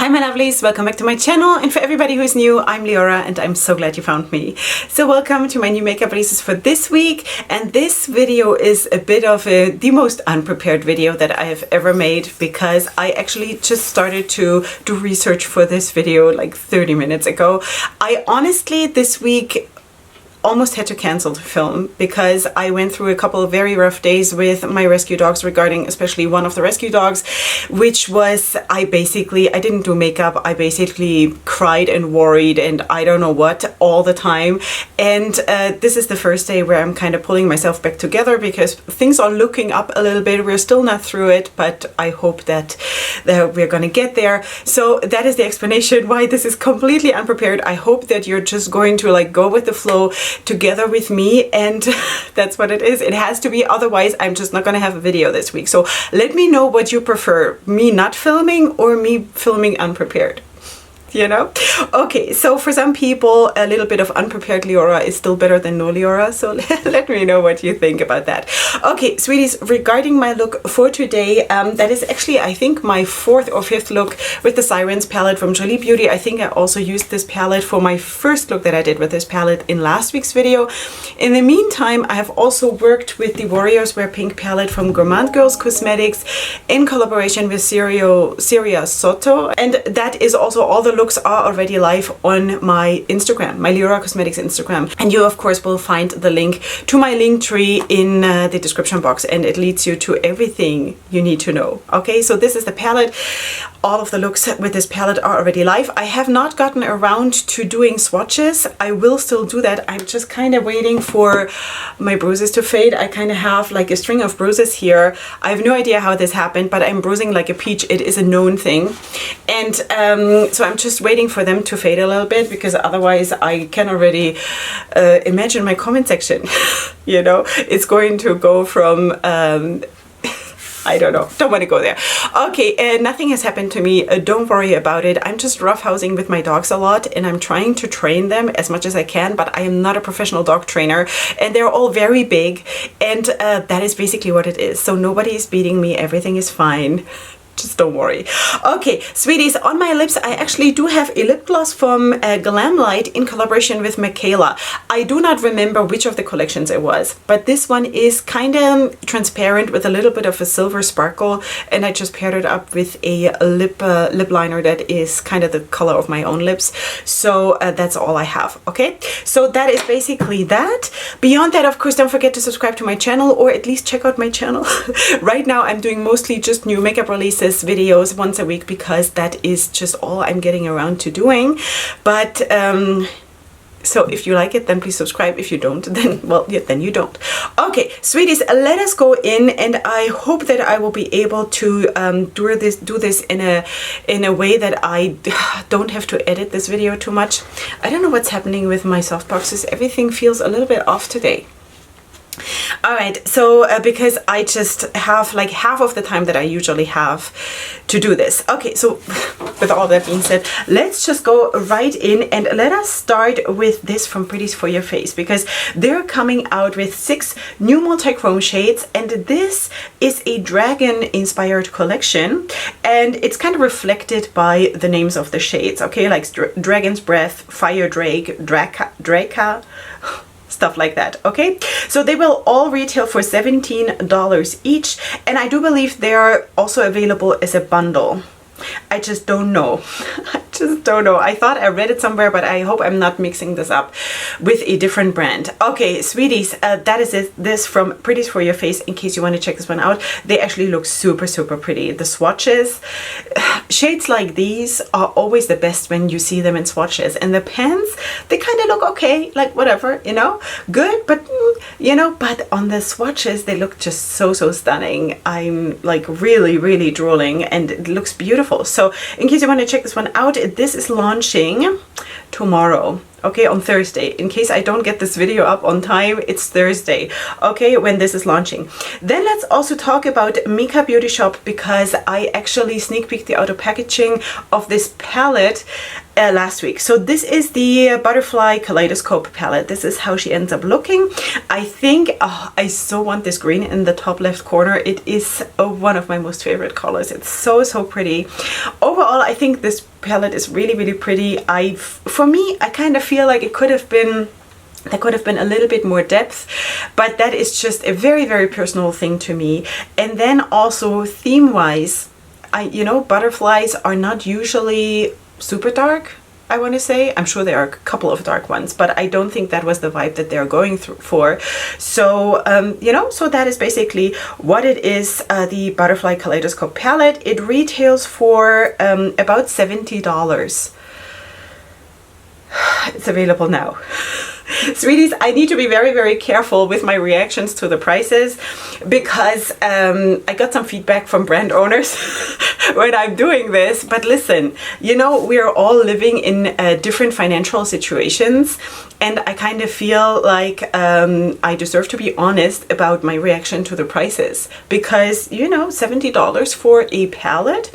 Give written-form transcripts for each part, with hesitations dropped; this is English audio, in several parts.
Hi my lovelies, welcome back to my channel, and for everybody who's new, I'm Leorah and I'm so glad you found me. So welcome to my new makeup releases for this week, and this video is a bit of the most unprepared video that I have ever made because I actually just started to do research for this video like 30 minutes ago. I honestly this week almost had to cancel the film because I went through a couple of very rough days with my rescue dogs, regarding especially one of the rescue dogs, which was I didn't do makeup. I basically cried and worried and I don't know what all the time. And this is the first day where I'm kind of pulling myself back together because things are looking up a little bit. We're still not through it, but I hope that we're gonna get there. So that is the explanation why this is completely unprepared. I hope that you're just going to like go with the flow together with me, and that's what it is. It has to be, otherwise I'm just not gonna have a video this week. So let me know what you prefer, me not filming or me filming unprepared, you know? Okay, so for some people a little bit of unprepared Leorah is still better than no Leorah, so let me know what you think about that. Okay, sweeties, regarding my look for today, that is actually I think my fourth or fifth look with the Sirens palette from Untitled Beauty. I think I also used this palette for my first look that I did with this palette in last week's video. In the meantime, I have also worked with the Warriors Wear Pink palette from Gourmand Girls Cosmetics in collaboration with Syria Soto, and that is also all the looks are already live on my Instagram, my Leorah Cosmetics Instagram, and you of course will find the link to my link tree in the description box, and it leads you to everything you need to know. Okay, so this is the palette. All of the looks with this palette are already live. I have not gotten around to doing swatches. I will still do that. I'm just kind of waiting for my bruises to fade. I kind of have like a string of bruises here. I have no idea how this happened, but I'm bruising like a peach. It is a known thing, and so I'm just waiting for them to fade a little bit, because otherwise I can already imagine my comment section. You know, it's going to go from I don't know, don't want to go there. Okay, nothing has happened to me, don't worry about it. I'm just roughhousing with my dogs a lot, and I'm trying to train them as much as I can, but I am not a professional dog trainer, and they're all very big, and that is basically what it is. So nobody is beating me, everything is fine. Just don't worry. Okay, sweeties, on my lips I actually do have a lip gloss from Glam Light in collaboration with Micka. I do not remember which of the collections it was, but this one is kind of transparent with a little bit of a silver sparkle, and I just paired it up with a lip liner that is kind of the color of my own lips. So that's all I have. Okay, so that is basically that. Beyond that, of course, don't forget to subscribe to my channel, or at least check out my channel. Right now I'm doing mostly just new makeup releases videos once a week, because that is just all I'm getting around to doing. But so if you like it, then please subscribe. If you don't, then well, yeah, then you don't. Okay, sweeties, let us go in, and I hope that I will be able to do this in a way that I don't have to edit this video too much. I don't know what's happening with my softboxes. Everything feels a little bit off today. Alright, so because I just have like half of the time that I usually have to do this. Okay, so with all that being said, let's just go right in, and let us start with this from Pretties for Your Face, because they're coming out with 6 new multi-chrome shades, and this is a dragon inspired collection, and it's kind of reflected by the names of the shades, okay, like Dragon's Breath, Fire Drake, Draca, stuff like that. Okay, so they will all retail for $17 each, and I do believe they are also available as a bundle. I just don't know. I just don't know. I thought I read it somewhere, but I hope I'm not mixing this up with a different brand. Okay, sweeties, that is it. This from Pretties for Your Face, in case you want to check this one out. They actually look super, super pretty. The swatches, shades like these are always the best when you see them in swatches. And the pens, they kind of look okay, like whatever, you know, good, but you know, but on the swatches, they look just so, so stunning. I'm like really, really drooling, and it looks beautiful. So in case you want to check this one out, this is launching tomorrow. Okay, on Thursday. In case I don't get this video up on time, it's Thursday, okay, when this is launching. Then let's also talk about Micka Beauty Shop, because I actually sneak peeked the outer packaging of this palette last week. So this is the Butterfly Kaleidoscope palette. This is how she ends up looking. I think, I so want this green in the top left corner. It is one of my most favorite colors. It's so, so pretty. Overall, I think this palette is really, really pretty. For me, I kind of feel like it could have been, there could have been a little bit more depth, but that is just a very, very personal thing to me. And then also theme-wise, you know, butterflies are not usually super dark, I want to say. I'm sure there are a couple of dark ones, but I don't think that was the vibe that they're going for. So, you know, so that is basically what it is, the Butterfly Kaleidoscope palette. It retails for about $70. It's available now. Sweeties, I need to be very, very careful with my reactions to the prices, because I got some feedback from brand owners when I'm doing this. But listen, you know, we're all living in different financial situations, and I kind of feel like I deserve to be honest about my reaction to the prices, because, you know, $70 for a palette,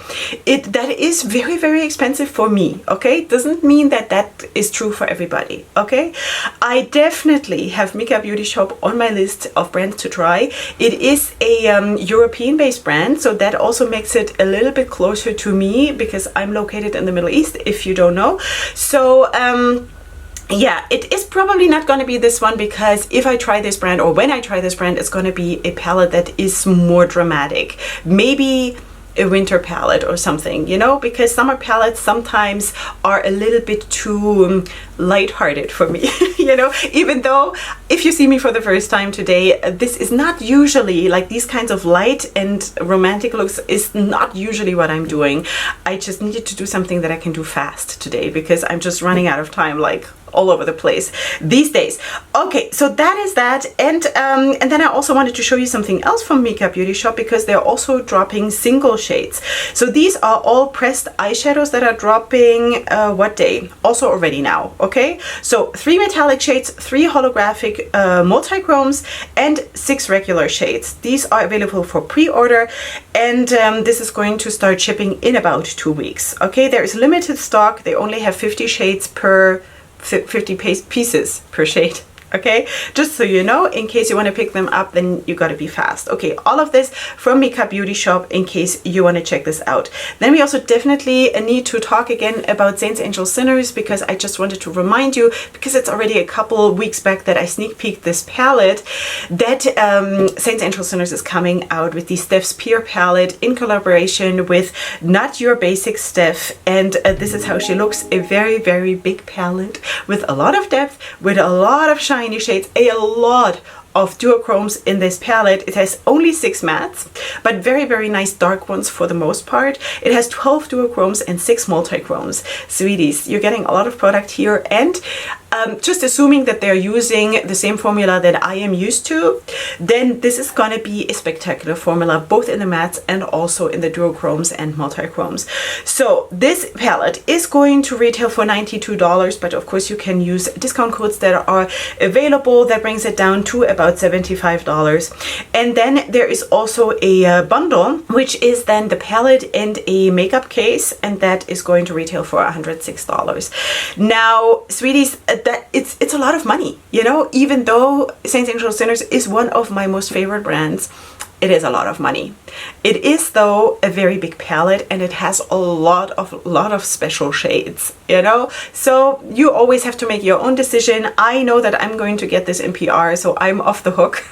that is very, very expensive for me, okay? Doesn't mean that that is true for everybody, okay? I definitely have Micka Beauty Shop on my list of brands to try. It is a European-based brand, so that also makes it a little bit closer to me, because I'm located in the Middle East, if you don't know. So yeah, it is probably not going to be this one, because if I try this brand, or when I try this brand, it's going to be a palette that is more dramatic. Maybe a winter palette or something, you know, because summer palettes sometimes are a little bit too lighthearted for me, you know, even though if you see me for the first time today, this is not usually like these kinds of light and romantic looks is not usually what I'm doing. I just needed to do something that I can do fast today, because I'm just running out of time, like all over the place these days. Okay, so that is that. And then I also wanted to show you something else from Micka Beauty Shop, because they're also dropping single shades. So these are all pressed eyeshadows that are dropping what day? Also already now, okay? So 3 metallic shades, 3 holographic multi-chromes, and 6 regular shades. These are available for pre-order, and this is going to start shipping in about 2 weeks, okay? There is limited stock. They only have 50 shades per 50 pieces per shade, okay? Just so you know, in case you want to pick them up, then you got to be fast. Okay, all of this from Micka Beauty Shop, in case you want to check this out. Then we also definitely need to talk again about Saints, Angels, Sinners, because I just wanted to remind you, because it's already a couple weeks back that I sneak peeked this palette, that Saints, Angels, Sinners is coming out with the Steph's Peer palette in collaboration with Not Your Basic Steph, and this is how she looks. A very, very big palette with a lot of depth, with a lot of shiny shades, a lot of duochromes in this palette. It has only 6 mattes, but very, very nice dark ones for the most part. It has 12 duochromes and 6 multi-chromes. Sweeties, you're getting a lot of product here, and just assuming that they're using the same formula that I am used to, then this is going to be a spectacular formula, both in the mattes and also in the duochromes and multi-chromes. So this palette is going to retail for $92, but of course you can use discount codes that are available. That brings it down to about $75. And then there is also a bundle, which is then the palette and a makeup case, and that is going to retail for $106. Now, sweeties, that it's a lot of money, you know, even though Saints, Angels, Sinners is one of my most favorite brands. It is a lot of money. It is, though, a very big palette, and it has a lot of special shades, you know? So you always have to make your own decision. I know that I'm going to get this in PR, so I'm off the hook.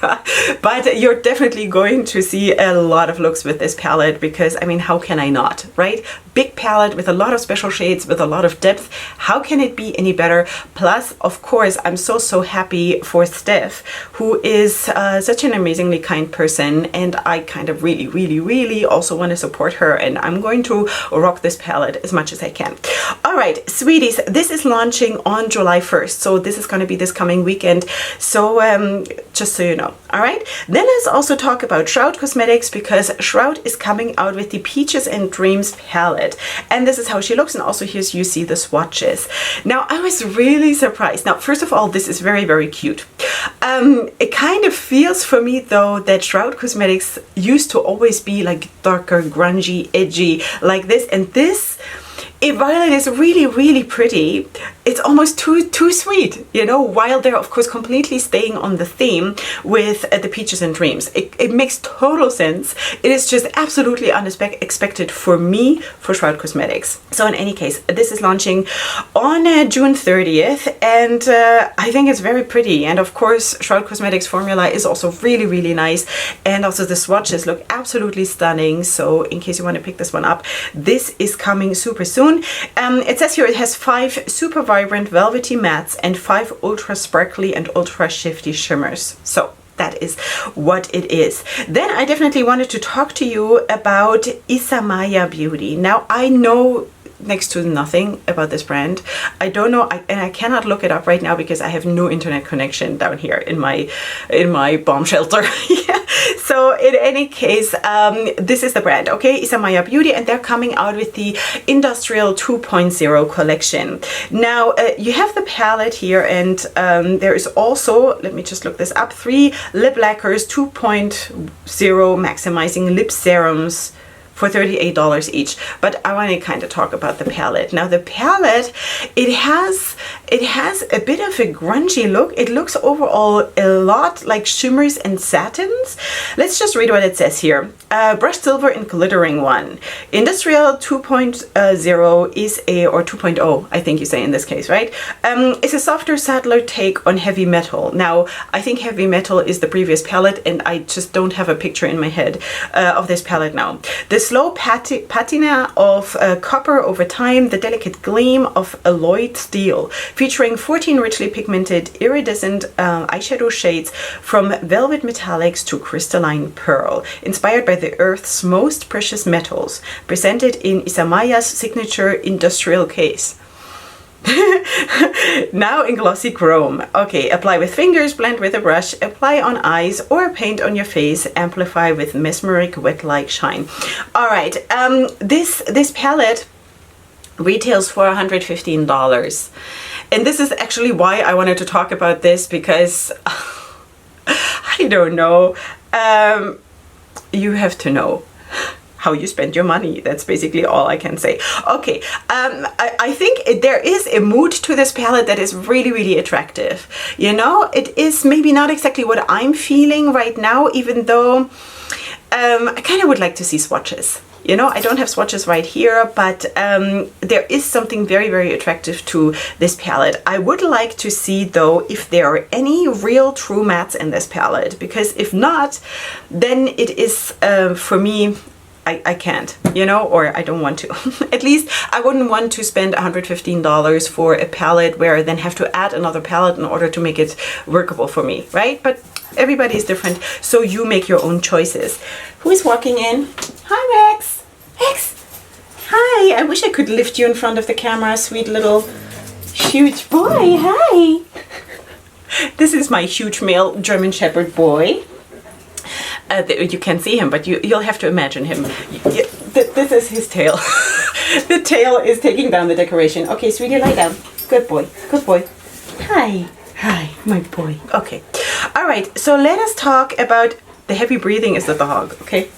But you're definitely going to see a lot of looks with this palette, because, I mean, how can I not, right? Big palette with a lot of special shades, with a lot of depth. How can it be any better? Plus, of course, I'm so happy for Steph, who is such an amazingly kind person, and I kind of really also want to support her, and I'm going to rock this palette as much as I can. All right, sweeties, this is launching on July 1st, so this is going to be this coming weekend, so just so you know. All right, then let's also talk about Shroud Cosmetics, because Shroud is coming out with the Peaches and Dreams palette, and this is how she looks, and also here you see the swatches. Now, I was really surprised. Now, first of all, this is very cute. It kind of feels for me though that Shroud Cosmetics used to always be like darker, grungy, edgy like this, and this, while it is really pretty, it's almost too sweet, you know, while they're of course completely staying on the theme with the Peaches and Dreams. It makes total sense. It is just absolutely unexpected for me, for Shroud Cosmetics. So in any case, this is launching on June 30th, and I think it's very pretty. And of course, Shroud Cosmetics formula is also really nice, and also the swatches look absolutely stunning. So in case you want to pick this one up, this is coming super soon. It says here it has 5 super vibrant velvety mattes and 5 ultra sparkly and ultra shifty shimmers. So that is what it is. Then I definitely wanted to talk to you about Untitled Beauty. Now, I know next to nothing about this brand. I don't know, and I cannot look it up right now because I have no internet connection down here in my bomb shelter. Yeah. So in any case, this is the brand, okay, Untitled Beauty, and they're coming out with the Industrial 2.0 collection. Now, you have the palette here, and there is also, let me just look this up, 3 lip lacquers 2.0 maximizing lip serums for $38 each. But I want to kind of talk about the palette. Now the palette, it has a bit of a grungy look. It looks overall a lot like shimmers and satins. Let's just read what it says here. Brushed silver and glittering one. Industrial 2.0 is or 2.0, I think you say in this case, right? It's a softer, subtler take on heavy metal. Now, I think heavy metal is the previous palette, and I just don't have a picture in my head of this palette now. The slow patina of copper over time, the delicate gleam of alloyed steel, featuring 14 richly pigmented iridescent eyeshadow shades from velvet metallics to crystalline pearl, inspired by the Earth's most precious metals, presented in Isamaya's signature industrial case. Now in glossy chrome. Okay, apply with fingers, blend with a brush, apply on eyes or paint on your face, amplify with mesmeric wet-like shine. All right, this palette retails for $115, and this is actually why I wanted to talk about this, because I don't know, you have to know how you spend your money. That's basically all I can say. Okay, I think there is a mood to this palette that is really attractive. You know, it is maybe not exactly what I'm feeling right now, even though I kind of would like to see swatches. You know, I don't have swatches right here, but there is something very attractive to this palette. I would like to see, though, if there are any real true mattes in this palette, because if not, then it is, for me, I can't, you know, or I don't want to. At least I wouldn't want to spend $115 for a palette where I then have to add another palette in order to make it workable for me, right? But everybody is different, so you make your own choices. Who is walking in? Hi, Rex. Rex. Hi. I wish I could lift you in front of the camera, sweet little huge boy. Hi. This is my huge male German Shepherd boy. You can't see him, but you'll have to imagine him. This is his tail. The tail is taking down the decoration. Okay, sweetie, lie down. Good boy. Good boy. Hi. Hi, my boy. Okay. All right, so let us talk about the heavy breathing is the dog, okay?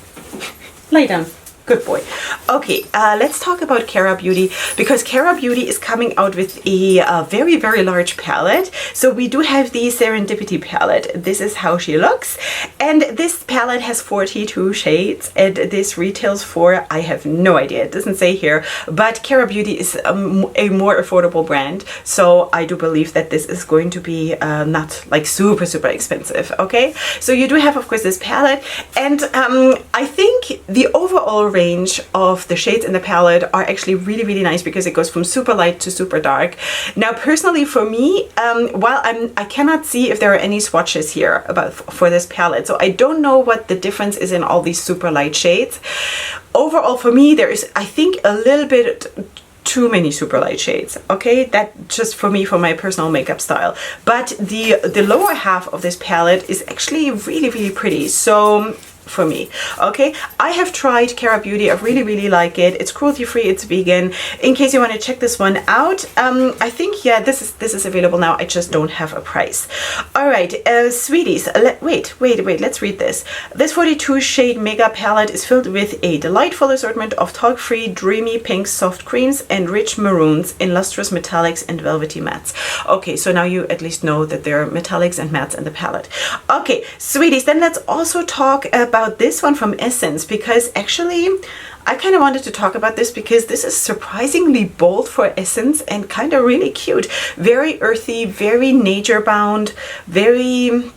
Lie down. Good boy. Okay, let's talk about Cara Beauty, because Cara Beauty is coming out with a very large palette. So we do have the Serendipity palette. This is how she looks, and this palette has 42 shades, and this retails for, I have no idea, it doesn't say here, but Cara Beauty is a more affordable brand, so I do believe that this is going to be not like super expensive. Okay, so you do have, of course, this palette, and I think the overall range of the shades in the palette are actually really, really nice because it goes from super light to super dark. Now, personally for me, while I cannot see if there are any swatches here for this palette, so I don't know what the difference is in all these super light shades. Overall, for me, there is, I think, a little bit too many super light shades. Okay, that just for me, for my personal makeup style. But the lower half of this palette is actually really, really pretty. So for me, okay, I have tried Cara Beauty. I really, really like it. It's cruelty free, it's vegan. In case you want to check this one out, I think, yeah, this is available now. I just don't have a price. All right, sweeties, wait, let's read this. This 42 shade mega palette is filled with a delightful assortment of talc-free, dreamy pinks, soft creams, and rich maroons in lustrous metallics and velvety mattes. Okay, so now you at least know that there are metallics and mattes in the palette. Okay, sweeties, then let's also talk about this one from Essence, because actually I kind of wanted to talk about this because this is surprisingly bold for Essence and kind of really cute. Very earthy, very nature bound, very,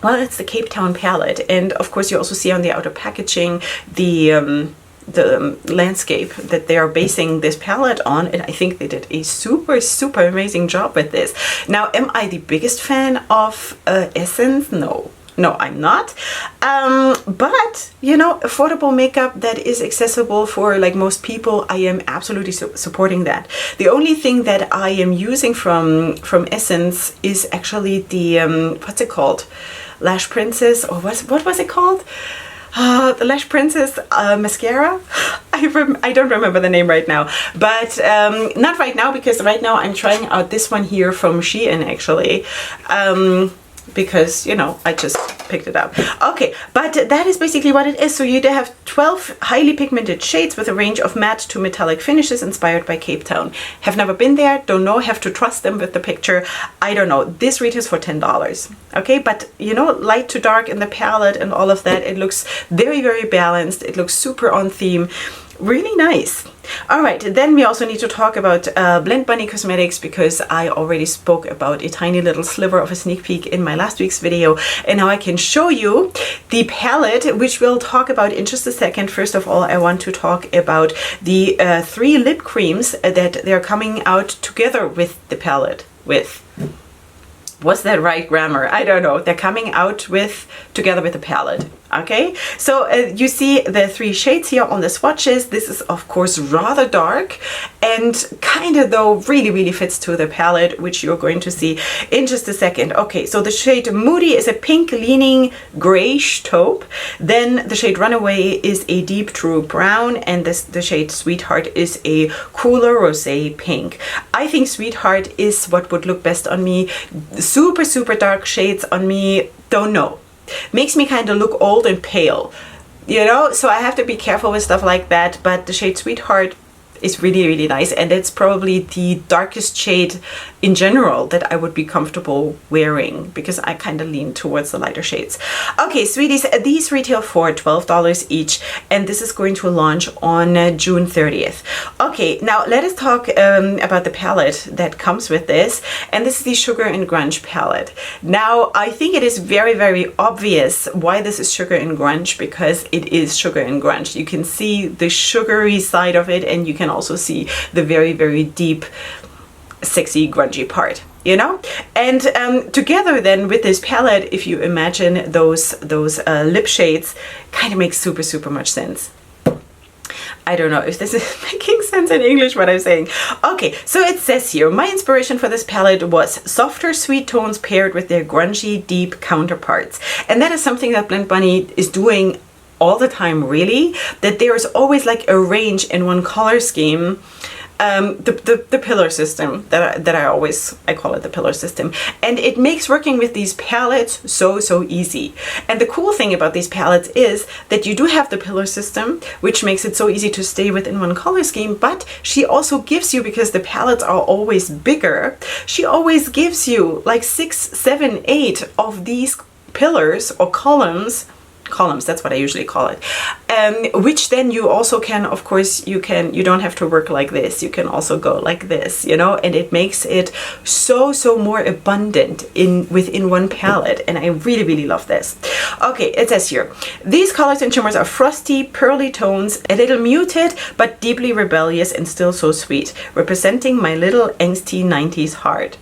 well, it's the Cape Town palette. And of course you also see on the outer packaging the landscape that they are basing this palette on, and I think they did a super, super amazing job with this. Now, am I the biggest fan of Essence? No, I'm not. But, you know, affordable makeup that is accessible for like most people, I am absolutely supporting that. The only thing that I am using from Essence is actually the, what's it called? Lash Princess, or what was it called? The Lash Princess mascara. I don't remember the name right now, but not right now, because right now I'm trying out this one here from Shein actually. Because, you know, I just picked it up. Okay, but that is basically what it is. So you have 12 highly pigmented shades with a range of matte to metallic finishes inspired by Cape Town. Have never been there, don't know, have to trust them with the picture. I don't know. This retails for $10. Okay, but you know, light to dark in the palette and all of that. It looks very, very balanced. It looks super on theme. Really nice. All right, then we also need to talk about Blend Bunny Cosmetics, because I already spoke about a tiny little sliver of a sneak peek in my last week's video, and now I can show you the palette, which we'll talk about in just a second. First of all, I want to talk about the 3 lip creams that they're coming out together with the palette. Was that right grammar? I don't know. They're coming out together with the palette. Okay, so you see the 3 shades here on the swatches. This is of course rather dark and kind of though really, really fits to the palette, which you're going to see in just a second. Okay, so the shade Moody is a pink leaning grayish taupe. Then the shade Runaway is a deep true brown, and the shade Sweetheart is a cooler rosé pink. I think Sweetheart is what would look best on me. Super, super dark shades on me, don't know. Makes me kind of look old and pale, you know, so I have to be careful with stuff like that. But the shade Sweetheart is really, really nice, and it's probably the darkest shade in general that I would be comfortable wearing, because I kind of lean towards the lighter shades. Okay, sweeties, these retail for $12 each, and this is going to launch on June 30th. Okay, now let us talk about the palette that comes with this, and this is the Sugar and Grunge palette. Now, I think it is very, very obvious why this is Sugar and Grunge, because it is Sugar and Grunge. You can see the sugary side of it, and you can also see the very, very deep, sexy, grungy part, you know? And together then with this palette, if you imagine those lip shades, kind of makes super, super much sense. I don't know if this is making sense in English, what I'm saying. Okay, so it says here, my inspiration for this palette was softer, sweet tones paired with their grungy, deep counterparts. And that is something that Blend Bunny is doing all the time, really, that there's always like a range in one color scheme. The pillar system that I call it the pillar system, and it makes working with these palettes so easy. And the cool thing about these palettes is that you do have the pillar system, which makes it so easy to stay within one color scheme, but she also gives you, because the palettes are always bigger, she always gives you like 6, 7, 8 of these pillars or columns columns. That's what I usually call it. Which then you also can, of course, you don't have to work like this. You can also go like this, you know, and it makes it so more abundant within one palette. And I really love this. Okay, it says here, these colors and shimmers are frosty, pearly tones, a little muted, but deeply rebellious and still so sweet, representing my little angsty 90s heart.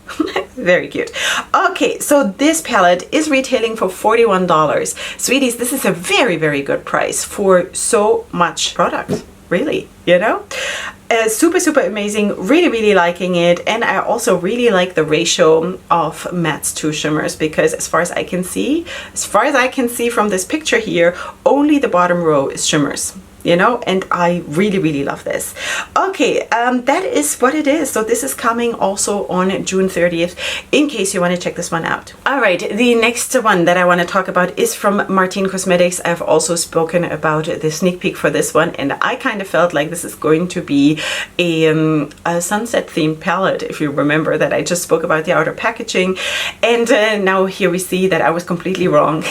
Very cute. Okay, so this palette is retailing for $41. Sweeties, this is a very good price for so much product. Really, you know? Super amazing, really liking it. And I also really like the ratio of mattes to shimmers, because as far as I can see from this picture here, only the bottom row is shimmers, you know, and I really love this. Okay, that is what it is. So this is coming also on June 30th, in case you want to check this one out. All right, the next one that I want to talk about is from Martin Cosmetics. I've also spoken about the sneak peek for this one, and I kind of felt like this is going to be a sunset themed palette, if you remember that I just spoke about the outer packaging. And now here we see that I was completely wrong.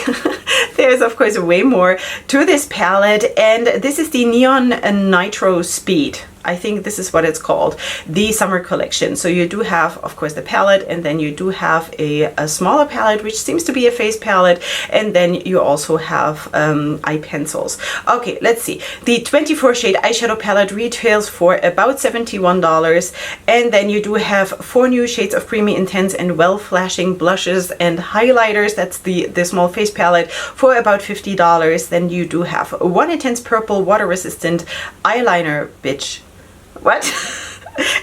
There's of course way more to this palette, and this is the Neon Nitro Speed. I think this is what it's called, the summer collection. So you do have, of course, the palette, and then you do have a smaller palette, which seems to be a face palette, and then you also have eye pencils. Okay, let's see. The 24 shade eyeshadow palette retails for about $71, and then you do have 4 new shades of creamy intense and well flashing blushes and highlighters. That's the small face palette for about $50. Then you do have 1 intense purple water resistant eyeliner, bitch. What?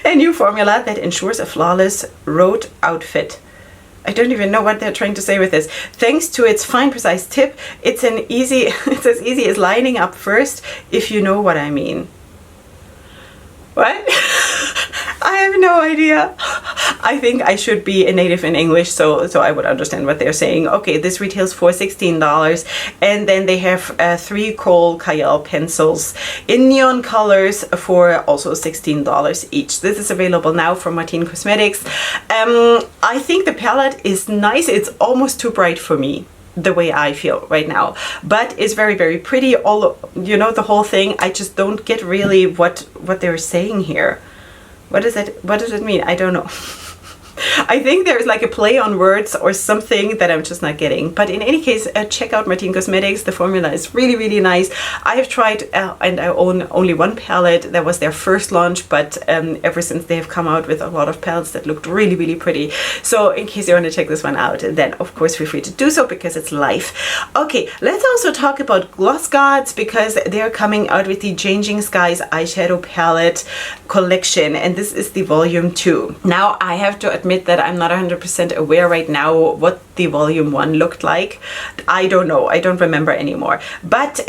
A new formula that ensures a flawless road outfit. I don't even know what they're trying to say with this. Thanks to its fine, precise tip, it's as easy as lining up first, if you know what I mean. What? I have no idea. I think I should be a native in English, so I would understand what they're saying. Okay, this retails for $16, and then they have 3 Kohl Kajal pencils in neon colors for also $16 each. This is available now from Martin Cosmetics. I think the palette is nice. It's almost too bright for me, the way I feel right now, but it's very pretty. All, you know, the whole thing. I just don't get really what they're saying here. What does it mean? I don't know. I think there's like a play on words or something that I'm just not getting. But in any case, check out Martin Cosmetics. The formula is really nice. I have tried and I own only one palette. That was their first launch, but ever since they have come out with a lot of palettes that looked really pretty. So in case you want to check this one out, then of course feel free to do so, because it's live. Okay, let's also talk about Gloss Gods, because they're coming out with the Changing Skies eyeshadow palette collection, and this is the volume 2. Now I have to admit that I'm not 100% aware right now what the volume 1 looked like. I don't know, I don't remember anymore. But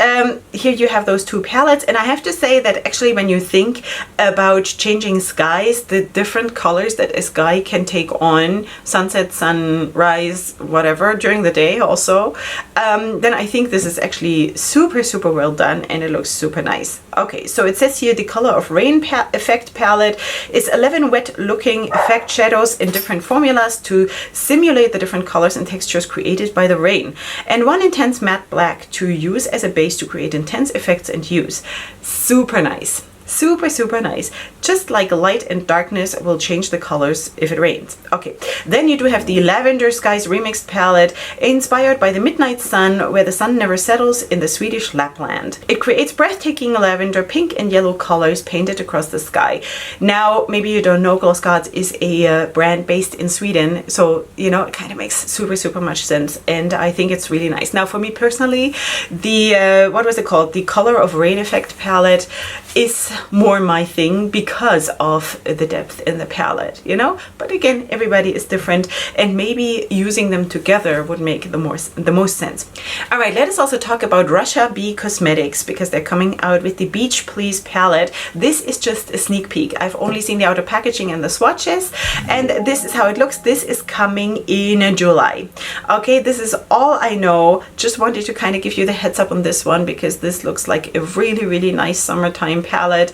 here you have those 2 palettes, and I have to say that actually when you think about Changing Skies, the different colors that a sky can take on, sunset, sunrise, whatever, during the day also, then I think this is actually super well done, and it looks super nice. Okay, so it says here the Color of Rain effect palette is 11 wet looking effect shadows in different formulas to simulate the different colors and textures created by the rain, and 1 intense matte black to use as a base to create intense effects and hues. Super nice. Super nice. Just like light and darkness will change the colors if it rains. Okay, then you do have the Lavender Skies Remixed palette, inspired by the midnight sun, where the sun never settles in the Swedish Lapland. It creates breathtaking lavender, pink and yellow colors painted across the sky. Now, maybe you don't know, Gloss Gods is a brand based in Sweden, so you know, it kind of makes super much sense, and I think it's really nice. Now, for me personally, the what was it called? The Color of Rain effect palette is more my thing because of the depth in the palette, you know, but again, everybody is different, and maybe using them together would make the most sense. All right, let us also talk about Russia Bee Cosmetics, because they're coming out with the Beach Please palette. This is just a sneak peek. I've only seen the outer packaging and the swatches, and this is how it looks. This is coming in July. Okay, this is all I know. Just wanted to kind of give you the heads up on this one, because this looks like a really nice summertime palette.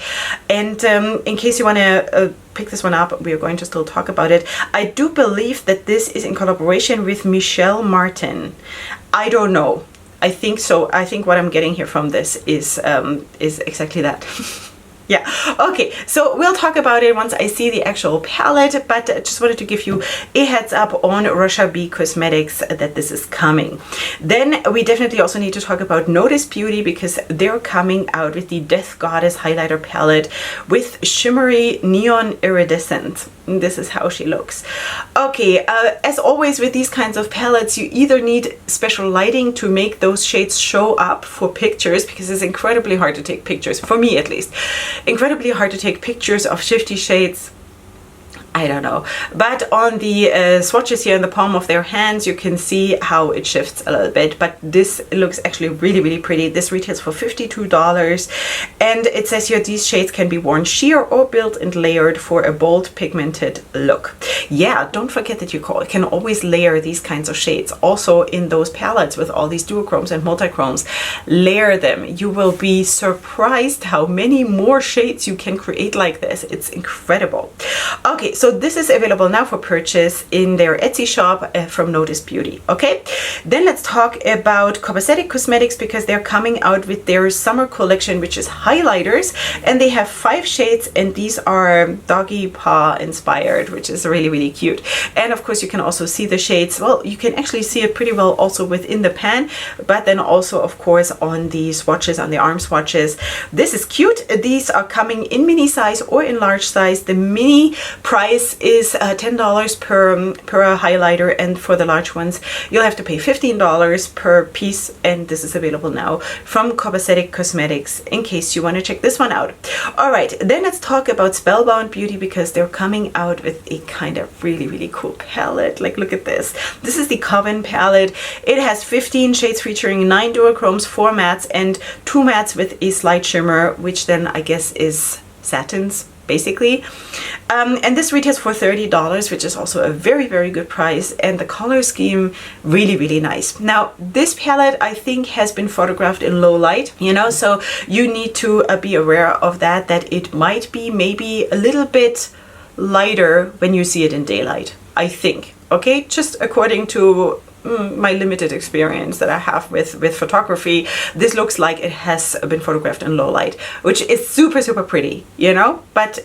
And in case you want to pick this one up, we are going to still talk about it. I do believe that this is in collaboration with Michelle Martin. I don't know. I think so. I think what I'm getting here from this is exactly that. Yeah, okay, so we'll talk about it once I see the actual palette, but I just wanted to give you a heads up on Russia B Cosmetics that this is coming. Then we definitely also need to talk about Notice Beauty, because they're coming out with the Death Goddess highlighter palette with shimmery neon iridescent. This is how she looks. Okay, as always with these kinds of palettes, you either need special lighting to make those shades show up for pictures, because it's incredibly hard to take pictures, for me at least. Incredibly hard to take pictures of 50 shades. I don't know, but on the swatches here in the palm of their hands, you can see how it shifts a little bit, but this looks actually really, really pretty. This retails for $52, and it says here these shades can be worn sheer or built and layered for a bold pigmented look. Yeah, don't forget that you can always layer these kinds of shades also in those palettes with all these duochromes and multichromes. Layer them. You will be surprised how many more shades you can create like this. It's incredible. Okay, so this is available now for purchase in their Etsy shop from Notice Beauty. Okay, then let's talk about Copacetic Cosmetics, because they're coming out with their summer collection, which is highlighters, and they have 5 shades, and these are doggy paw inspired, which is really, really cute. And of course you can also see the shades. Well, you can actually see it pretty well also within the pan, but then also of course on the swatches, on the arm swatches. This is cute. These are coming in mini size or in large size. The mini price is $10 per highlighter, and for the large ones you'll have to pay $15 per piece, and this is available now from Copacetic Cosmetics in case you want to check this one out. All right, then let's talk about Spellbound Beauty, because they're coming out with a kind of really, really cool palette. Like, look at this. This is the Coven palette. It has 15 shades featuring 9 duochromes, 4 mattes, and 2 mattes with a slight shimmer, which then I guess is satins, basically. And this retails for $30, which is also a very, very good price, and the color scheme really, really nice. Now this palette I think has been photographed in low light, you know, so you need to be aware of that it might be maybe a little bit lighter when you see it in daylight, I think. Okay, just according to my limited experience that I have with photography, this looks like it has been photographed in low light, which is super, super pretty, you know, but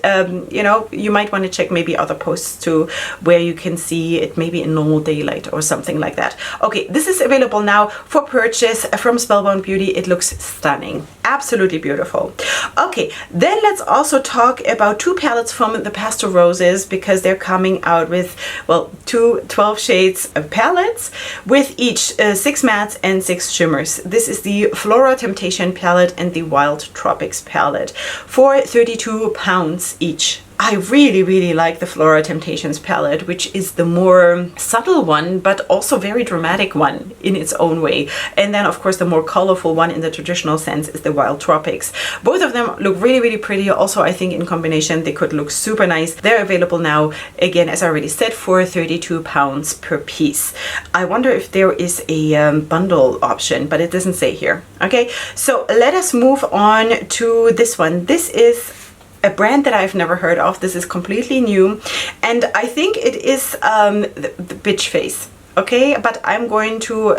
you know, you might want to check maybe other posts too where you can see it maybe in normal daylight or something like that. Okay, this is available now for purchase from Spellbound Beauty. It looks stunning, absolutely beautiful. Okay, then let's also talk about 2 palettes from the Pastel Roses, because they're coming out with, well, 2 12 shades of palettes with each 6 mattes and 6 shimmers. This is the Flora Temptation palette and the Wild Tropics palette for £32 each. I really, really like the Flora Temptations palette, which is the more subtle one, but also very dramatic one in its own way. And then, of course, the more colorful one in the traditional sense is the Wild Tropics. Both of them look really, really pretty. Also, I think in combination, they could look super nice. They're available now, again, as I already said, for £32 per piece. I wonder if there is a bundle option, but it doesn't say here. Okay, so let us move on to this one. This is a brand that I've never heard of. This is completely new, and I think it is the Bitch Face. Okay, but I'm going to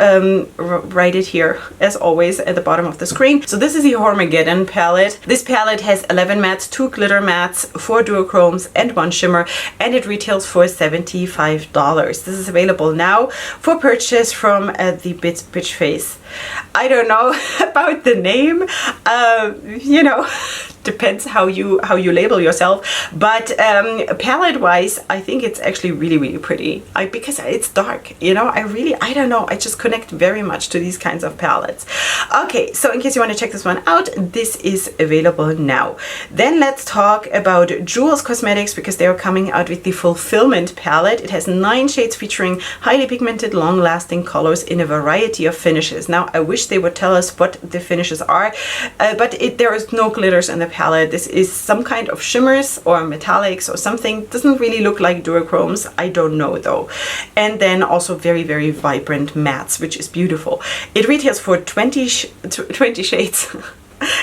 write it here as always at the bottom of the screen. So this is the Hormageddon palette. This palette has 11 mattes, 2 glitter mattes, 4 duochromes, and 1 shimmer, and it retails for $75. This is available now for purchase from the Bitch Face. I don't know about the name, you know, depends how you label yourself, but palette wise I think it's actually really, really pretty. Because it's dark, you know, I don't know, I just connect very much to these kinds of palettes. Okay, so in case you want to check this one out, this is available now. Then let's talk about Jules Cosmetics, because they are coming out with the Fulfillment palette. It has 9 shades featuring highly pigmented, long-lasting colors in a variety of finishes. Now I wish they would tell us what the finishes are, but there is no glitters in the palette. This is some kind of shimmers or metallics or something. Doesn't really look like duochromes, I don't know though. And then also very, very vibrant mattes, which is beautiful. It retails for 20 shades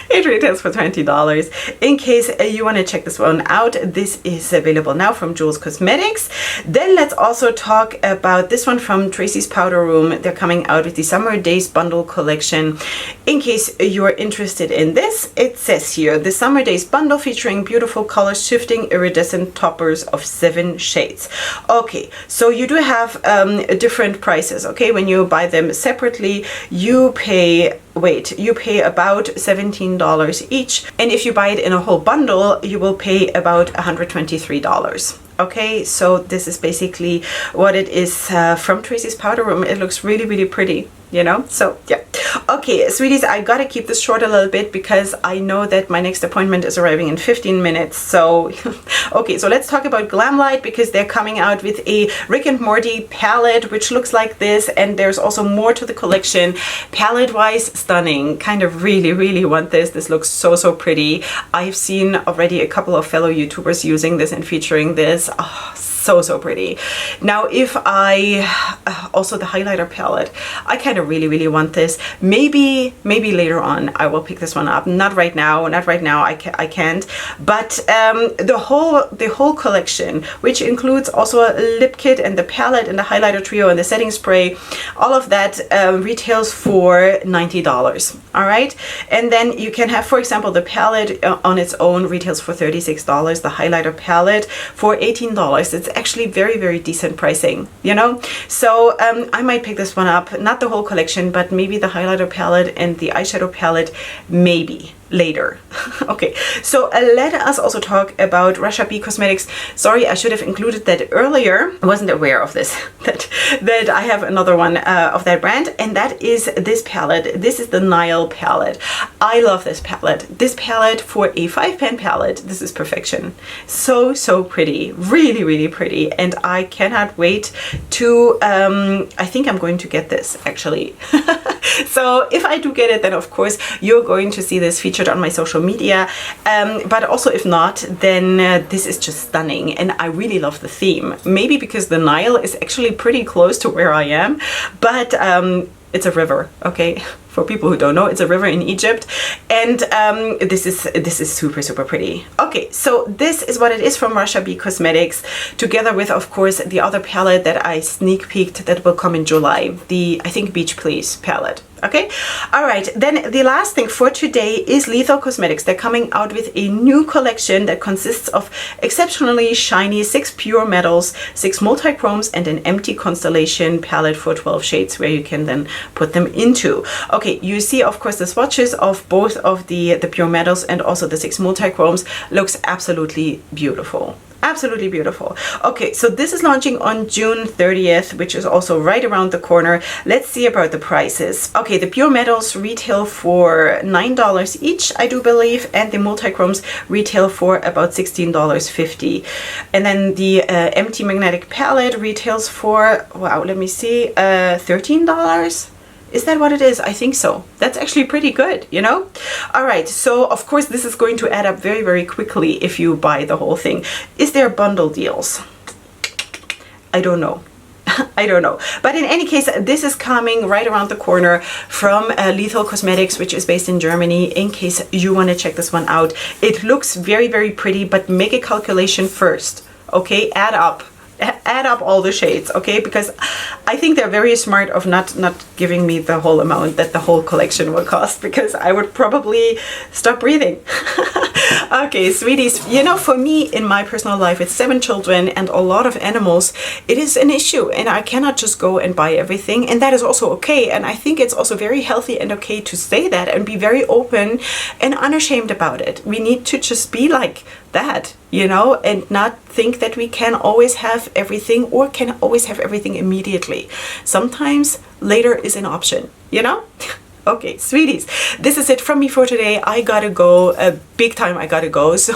It retails for $20. In case you want to check this one out, this is available now from Jules Cosmetics. Then let's also talk about this one from Tracy's Powder Room. They're coming out with the Summer Days Bundle Collection. In case you're interested in this, it says here, the Summer Days Bundle featuring beautiful color shifting iridescent toppers of 7 shades. Okay, so you do have different prices, okay? When you buy them separately, you pay about $17 each. And if you buy it in a whole bundle, you will pay about $123. Okay, so this is basically what it is from Tracy's Powder Room. It looks really, really pretty, you know? So, yeah. Okay, sweeties, I gotta keep this short a little bit because I know that my next appointment is arriving in 15 minutes. So, okay, so let's talk about Glamlight because they're coming out with a Rick and Morty palette, which looks like this. And there's also more to the collection. Palette-wise, stunning. Kind of really, really want this. This looks so, so pretty. I've seen already a couple of fellow YouTubers using this and featuring this. Oh, so, so pretty. Now, if also the highlighter palette, I kind of really, really want this. Maybe later on I will pick this one up. Not right now, I can't. But the whole collection, which includes also a lip kit and the palette and the highlighter trio and the setting spray, all of that retails for $90. All right. And then you can have, for example, the palette on its own retails for $36. The highlighter palette for $18. It's actually very, very decent pricing, you know? So I might pick this one up, not the whole collection, but maybe the highlighter palette and the eyeshadow palette, maybe later. Okay, so let us also talk about Russia B Cosmetics. Sorry, I should have included that earlier. I wasn't aware of this, that I have another one of that brand, and that is this palette. This is the Nile palette. I love this palette. This palette for a 5-pan palette, this is perfection. So, so pretty. Really, really pretty. And I cannot wait to, I think I'm going to get this actually. So if I do get it, then of course you're going to see this featured on my social media. But also if not, then this is just stunning. And I really love the theme. Maybe because the Nile is actually pretty close to where I am, but it's a river, okay? For people who don't know, it's a river in Egypt, and this is super, super pretty. Okay, so this is what it is from Russia B Cosmetics, together with, of course, the other palette that I sneak peeked that will come in July, the, I think, Beach Please palette. Okay, all right, then the last thing for today is Lethal Cosmetics. They're coming out with a new collection that consists of exceptionally shiny 6 pure metals, 6 multi-chromes, and an empty constellation palette for 12 shades where you can then put them into. Okay, you see, of course, the swatches of both of the pure metals and also the 6 multi-chromes. Looks absolutely beautiful. Absolutely beautiful. Okay, so this is launching on June 30th, which is also right around the corner. Let's see about the prices. Okay, the pure metals retail for $9 each, I do believe, and the multi-chromes retail for about $16.50. And then the empty magnetic palette retails for, wow, let me see, $13? Is that what it is? I think so. That's actually pretty good, you know? All right, so of course this is going to add up very, very quickly if you buy the whole thing. Is there bundle deals? I don't know. I don't know. But in any case, this is coming right around the corner from Lethal Cosmetics, which is based in Germany, in case you want to check this one out. It looks very, very pretty, but make a calculation first, okay? Add up all the shades, okay? Because I think they're very smart of not giving me the whole amount that the whole collection will cost, because I would probably stop breathing. Okay, sweeties, you know, for me in my personal life with 7 children and a lot of animals, it is an issue, and I cannot just go and buy everything, and that is also okay. And I think it's also very healthy and okay to say that and be very open and unashamed about it. We need to just be like that, you know, and not think that we can always have everything or can always have everything immediately. Sometimes later is an option, you know? Okay, sweeties, this is it from me for today. I gotta go, big time I gotta go, so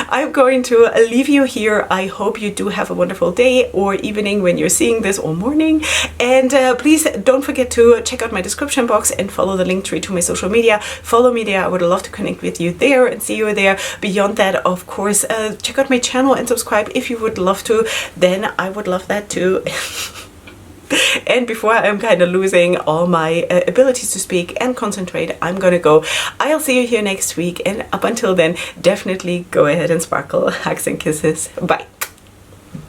I'm going to leave you here. I hope you do have a wonderful day or evening when you're seeing this, or morning. And please don't forget to check out my description box and follow the link tree to my social media. Follow me there. I would love to connect with you there and see you there. Beyond that, of course, check out my channel and subscribe if you would love to. Then I would love that too. And before I'm kind of losing all my abilities to speak and concentrate, I'm gonna go. I'll see you here next week, and up until then, definitely go ahead and sparkle. Hugs and kisses. Bye.